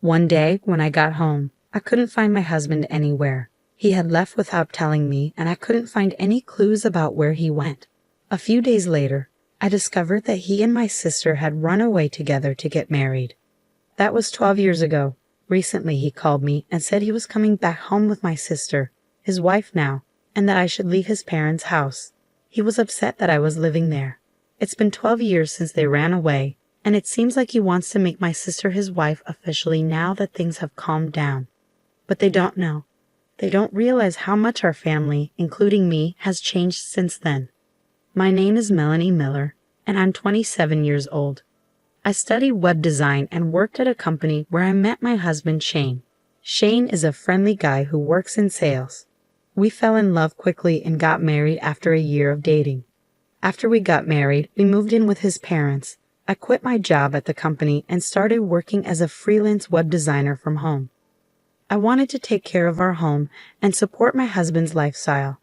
One day, when I got home, I couldn't find my husband anywhere. He had left without telling me, and I couldn't find any clues about where he went. A few days later, I discovered that he and my sister had run away together to get married. That was 12 years ago. Recently he called me and said he was coming back home with my sister, his wife now, and that I should leave his parents' house. He was upset that I was living there. It's been 12 years since they ran away, and it seems like he wants to make my sister his wife officially now that things have calmed down. But they don't know. They don't realize how much our family, including me, has changed since then. My name is Melanie Miller, and I'm 27 years old. I studied web design and worked at a company where I met my husband Shane. Shane is a friendly guy who works in sales. We fell in love quickly and got married after a year of dating. After we got married, we moved in with his parents. I quit my job at the company and started working as a freelance web designer from home. I wanted to take care of our home and support my husband's lifestyle.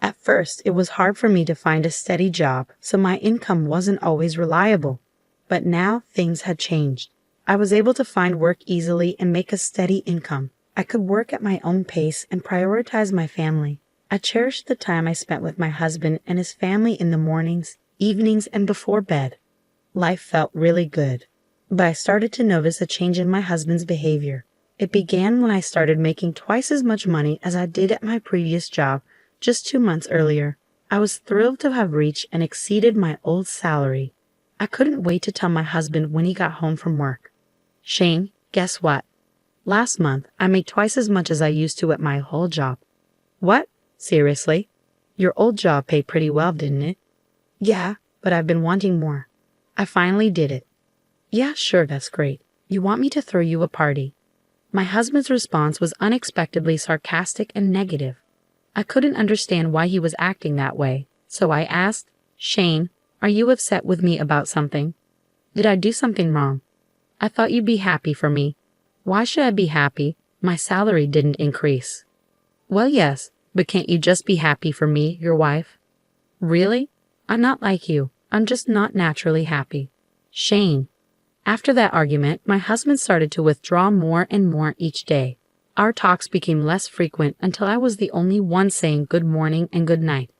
At first, it was hard for me to find a steady job, so my income wasn't always reliable. But now things had changed. I was able to find work easily and make a steady income. I could work at my own pace and prioritize my family. I cherished the time I spent with my husband and his family in the mornings, evenings, and before bed. Life felt really good. But I started to notice a change in my husband's behavior. It began when I started making twice as much money as I did at my previous job just 2 months earlier. I was thrilled to have reached and exceeded my old salary. I couldn't wait to tell my husband when he got home from work. Shane, guess what? Last month, I made twice as much as I used to at my whole job. What? Seriously? Your old job paid pretty well, didn't it? Yeah, but I've been wanting more. I finally did it. Yeah, sure, that's great. You want me to throw you a party? My husband's response was unexpectedly sarcastic and negative. I couldn't understand why he was acting that way, so I asked, Shane, are you upset with me about something? Did I do something wrong? I thought you'd be happy for me. Why should I be happy? My salary didn't increase. Well, yes, but can't you just be happy for me, your wife? Really? I'm not like you. I'm just not naturally happy. Shane. After that argument, my husband started to withdraw more and more each day. Our talks became less frequent until I was the only one saying good morning and good night.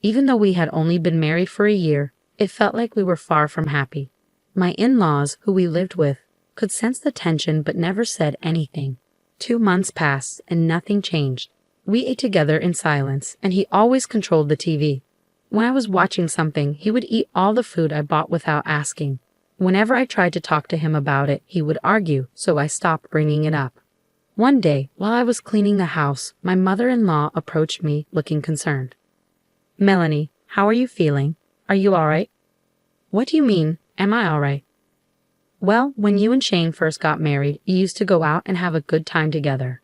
Even though we had only been married for a year, it felt like we were far from happy. My in-laws, who we lived with, could sense the tension but never said anything. 2 months passed and nothing changed. We ate together in silence, and he always controlled the TV. When I was watching something, he would eat all the food I bought without asking. Whenever I tried to talk to him about it, he would argue, so I stopped bringing it up. One day, while I was cleaning the house, my mother-in-law approached me looking concerned. Melanie, how are you feeling? Are you all right? What do you mean, am I all right? Well, when you and Shane first got married, you used to go out and have a good time together.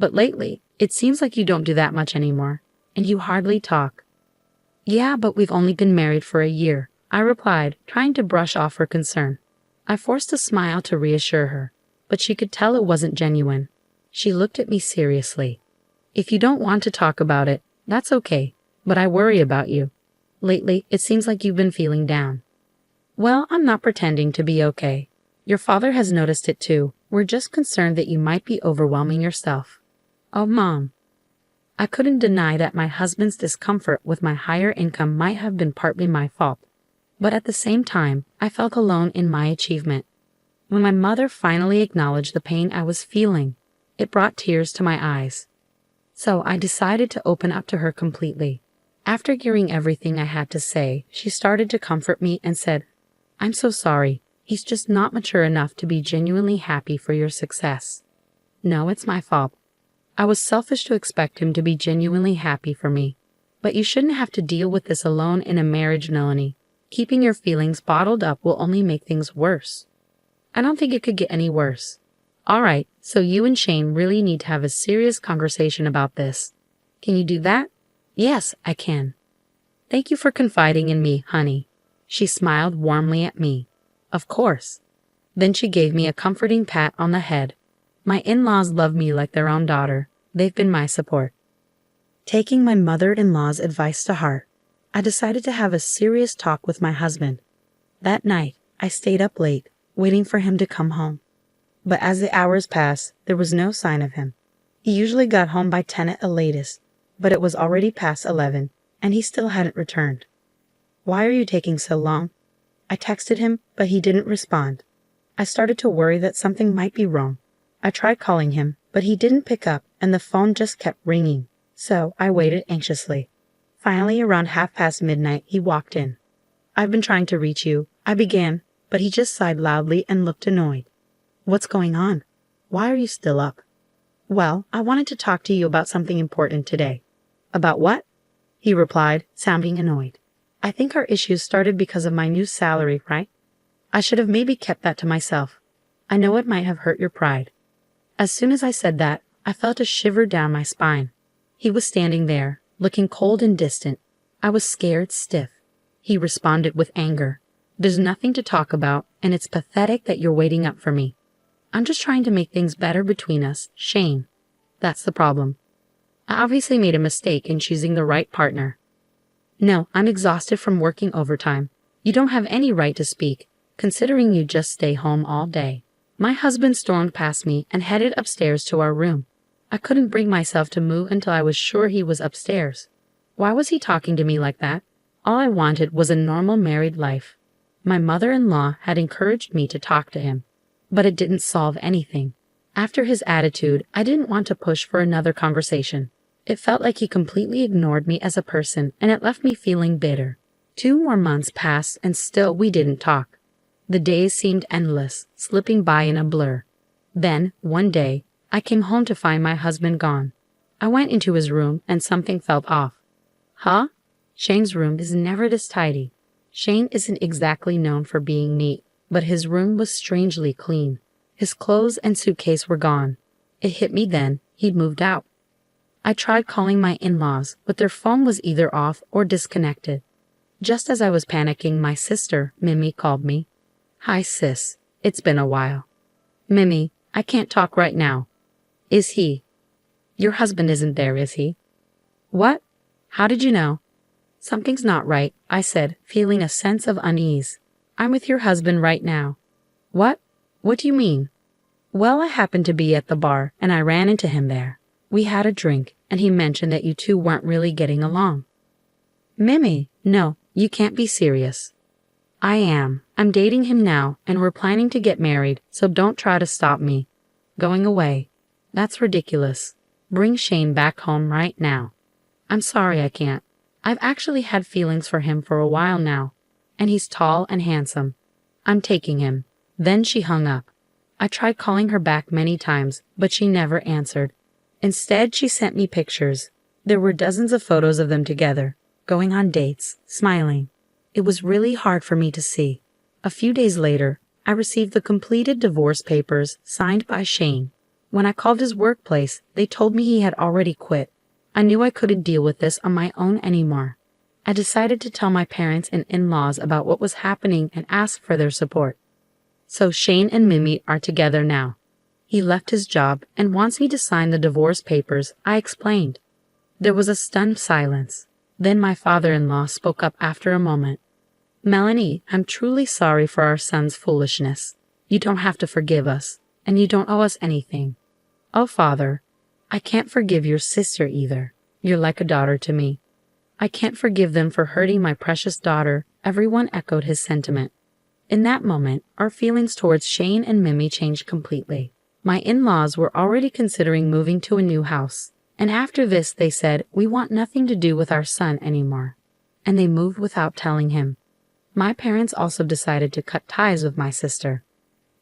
But lately, it seems like you don't do that much anymore, and you hardly talk. Yeah, but we've only been married for a year, I replied, trying to brush off her concern. I forced a smile to reassure her, but she could tell it wasn't genuine. She looked at me seriously. If you don't want to talk about it, that's okay, but I worry about you. Lately, it seems like you've been feeling down. Well, I'm not pretending to be okay. Your father has noticed it too. We're just concerned that you might be overwhelming yourself. Oh, Mom. I couldn't deny that my husband's discomfort with my higher income might have been partly my fault. But at the same time, I felt alone in my achievement. When my mother finally acknowledged the pain I was feeling, it brought tears to my eyes. So I decided to open up to her completely. After hearing everything I had to say, she started to comfort me and said, I'm so sorry. He's just not mature enough to be genuinely happy for your success. No, it's my fault. I was selfish to expect him to be genuinely happy for me. But you shouldn't have to deal with this alone in a marriage, Melanie. Keeping your feelings bottled up will only make things worse. I don't think it could get any worse. All right, so you and Shane really need to have a serious conversation about this. Can you do that? Yes, I can. Thank you for confiding in me, honey. She smiled warmly at me. Of course. Then she gave me a comforting pat on the head. My in-laws love me like their own daughter. They've been my support. Taking my mother-in-law's advice to heart, I decided to have a serious talk with my husband. That night, I stayed up late, waiting for him to come home. But as the hours passed, there was no sign of him. He usually got home by 10 at the latest, but it was already past 11, and he still hadn't returned. "Why are you taking so long?" I texted him, but he didn't respond. I started to worry that something might be wrong. I tried calling him, but he didn't pick up, and the phone just kept ringing, so I waited anxiously. Finally, around midnight, he walked in. "I've been trying to reach you," I began, but he just sighed loudly and looked annoyed. "What's going on? Why are you still up?" "Well, I wanted to talk to you about something important today." "About what?" he replied, sounding annoyed. "I think our issues started because of my new salary, right? I should have maybe kept that to myself. I know it might have hurt your pride." As soon as I said that, I felt a shiver down my spine. He was standing there, looking cold and distant. I was scared stiff. He responded with anger. "There's nothing to talk about, and it's pathetic that you're waiting up for me. I'm just trying to make things better between us, Shane. That's the problem. I obviously made a mistake in choosing the right partner. No, I'm exhausted from working overtime. You don't have any right to speak, considering you just stay home all day." My husband stormed past me and headed upstairs to our room. I couldn't bring myself to move until I was sure he was upstairs. Why was he talking to me like that? All I wanted was a normal married life. My mother-in-law had encouraged me to talk to him, but it didn't solve anything. After his attitude, I didn't want to push for another conversation. It felt like he completely ignored me as a person, and it left me feeling bitter. 2 more months passed, and still we didn't talk. The days seemed endless, slipping by in a blur. Then, one day, I came home to find my husband gone. I went into his room, and something felt off. "Huh?" Shane's room is never this tidy. Shane isn't exactly known for being neat, but his room was strangely clean. His clothes and suitcase were gone. It hit me then, he'd moved out. I tried calling my in-laws, but their phone was either off or disconnected. Just as I was panicking, my sister, Mimi, called me. "Hi sis, it's been a while." "Mimi, I can't talk right now." "Is he? Your husband isn't there, is he?" "What? How did you know?" "Something's not right," I said, feeling a sense of unease. "I'm with your husband right now." "What? What do you mean?" "Well, I happened to be at the bar, and I ran into him there. We had a drink, and he mentioned that you two weren't really getting along." "Mimi, no, you can't be serious." "I am. I'm dating him now, and we're planning to get married, so don't try to stop me." "Going away? That's ridiculous. Bring Shane back home right now." "I'm sorry I can't. I've actually had feelings for him for a while now, and he's tall and handsome. I'm taking him." Then she hung up. I tried calling her back many times, but she never answered. Instead, she sent me pictures. There were dozens of photos of them together, going on dates, smiling. It was really hard for me to see. A few days later, I received the completed divorce papers signed by Shane. When I called his workplace, they told me he had already quit. I knew I couldn't deal with this on my own anymore. I decided to tell my parents and in-laws about what was happening and ask for their support. So Shane and Mimi are together now. He left his job and wants me to sign the divorce papers, I explained. There was a stunned silence. Then my father-in-law spoke up after a moment. "Melanie, I'm truly sorry for our son's foolishness. You don't have to forgive us, and you don't owe us anything." "Oh, Father, I can't forgive your sister either. You're like a daughter to me." "I can't forgive them for hurting my precious daughter," everyone echoed his sentiment. In that moment, our feelings towards Shane and Mimi changed completely. My in-laws were already considering moving to a new house. And after this, they said, "We want nothing to do with our son anymore." And they moved without telling him. My parents also decided to cut ties with my sister.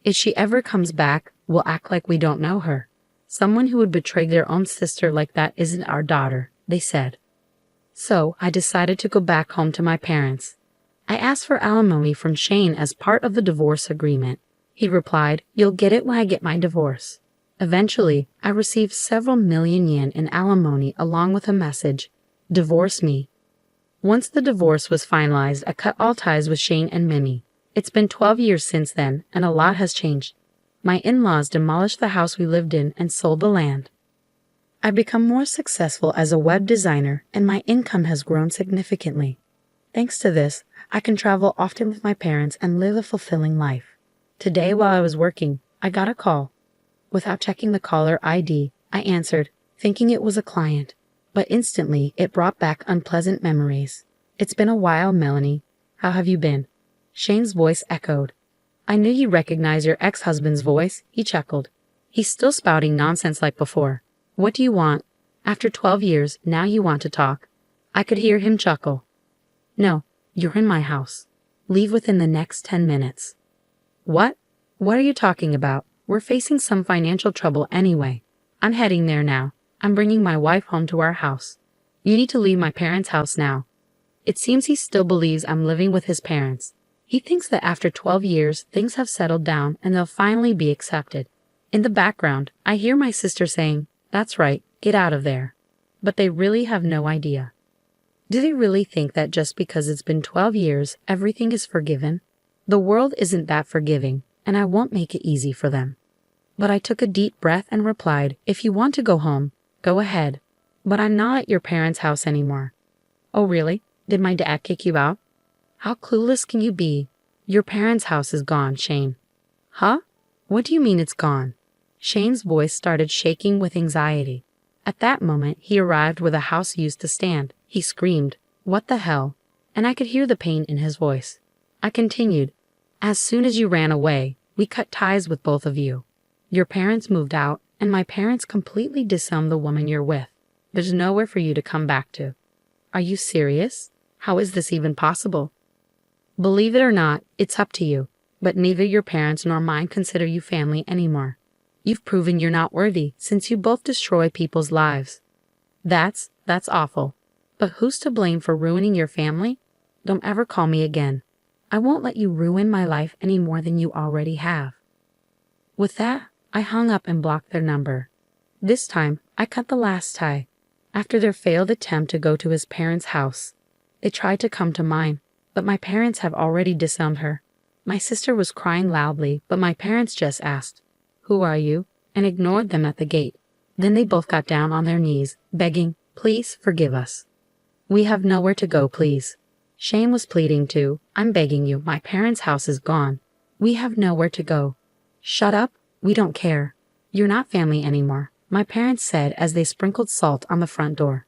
If she ever comes back, we'll act like we don't know her. Someone who would betray their own sister like that isn't our daughter, they said. So I decided to go back home to my parents. I asked for alimony from Shane as part of the divorce agreement. He replied, "You'll get it when I get my divorce." Eventually, I received several million yen in alimony along with a message, "Divorce me." Once the divorce was finalized, I cut all ties with Shane and Mimi. It's been 12 years since then, and a lot has changed. My in-laws demolished the house we lived in and sold the land. I've become more successful as a web designer, and my income has grown significantly. Thanks to this, I can travel often with my parents and live a fulfilling life. Today, while I was working, I got a call. Without checking the caller ID, I answered, thinking it was a client. But instantly, it brought back unpleasant memories. It's been a while, Melanie. How have you been? Shane's voice echoed. I knew you recognized your ex-husband's voice, he chuckled. He's still spouting nonsense like before. What do you want? After 12 years, now you want to talk. I could hear him chuckle. No, you're in my house. Leave within the next 10 minutes. What? What are you talking about? We're facing some financial trouble anyway. I'm heading there now. I'm bringing my wife home to our house. You need to leave my parents' house now. It seems he still believes I'm living with his parents. He thinks that after 12 years, things have settled down and they'll finally be accepted. In the background, I hear my sister saying, "That's right, get out of there." But they really have no idea. Do they really think that just because it's been 12 years, everything is forgiven? The world isn't that forgiving, and I won't make it easy for them. But I took a deep breath and replied, if you want to go home, go ahead. But I'm not at your parents' house anymore. Oh really? Did my dad kick you out? How clueless can you be? Your parents' house is gone, Shane. Huh? What do you mean it's gone? Shane's voice started shaking with anxiety. At that moment, he arrived where the house used to stand. He screamed, "What the hell?" And I could hear the pain in his voice. I continued, as soon as you ran away, we cut ties with both of you. Your parents moved out, and my parents completely disowned the woman you're with. There's nowhere for you to come back to. Are you serious? How is this even possible? Believe it or not, it's up to you, but neither your parents nor mine consider you family anymore. You've proven you're not worthy since you both destroy people's lives. That's awful. But who's to blame for ruining your family? Don't ever call me again. I won't let you ruin my life any more than you already have. With that, I hung up and blocked their number. This time, I cut the last tie. After their failed attempt to go to his parents' house, they tried to come to mine, but my parents have already disowned her. My sister was crying loudly, but my parents just asked, "Who are you?" and ignored them at the gate. Then they both got down on their knees, begging, "Please forgive us. We have nowhere to go, please." Shane was pleading too. "I'm begging you, my parents' house is gone. We have nowhere to go." "Shut up, we don't care. You're not family anymore," my parents said as they sprinkled salt on the front door.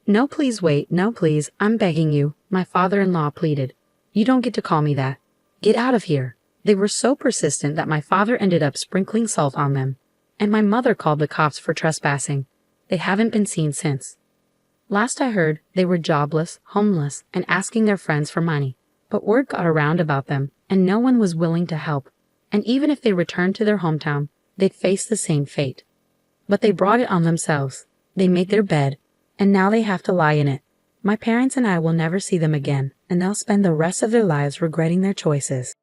"No, please wait, no please, I'm begging you," my father-in-law pleaded. "You don't get to call me that. Get out of here." They were so persistent that my father ended up sprinkling salt on them, and my mother called the cops for trespassing. They haven't been seen since. Last I heard, they were jobless, homeless, and asking their friends for money. But word got around about them, and no one was willing to help. And even if they returned to their hometown, they'd face the same fate. But they brought it on themselves. They made their bed, and now they have to lie in it. My parents and I will never see them again, and they'll spend the rest of their lives regretting their choices.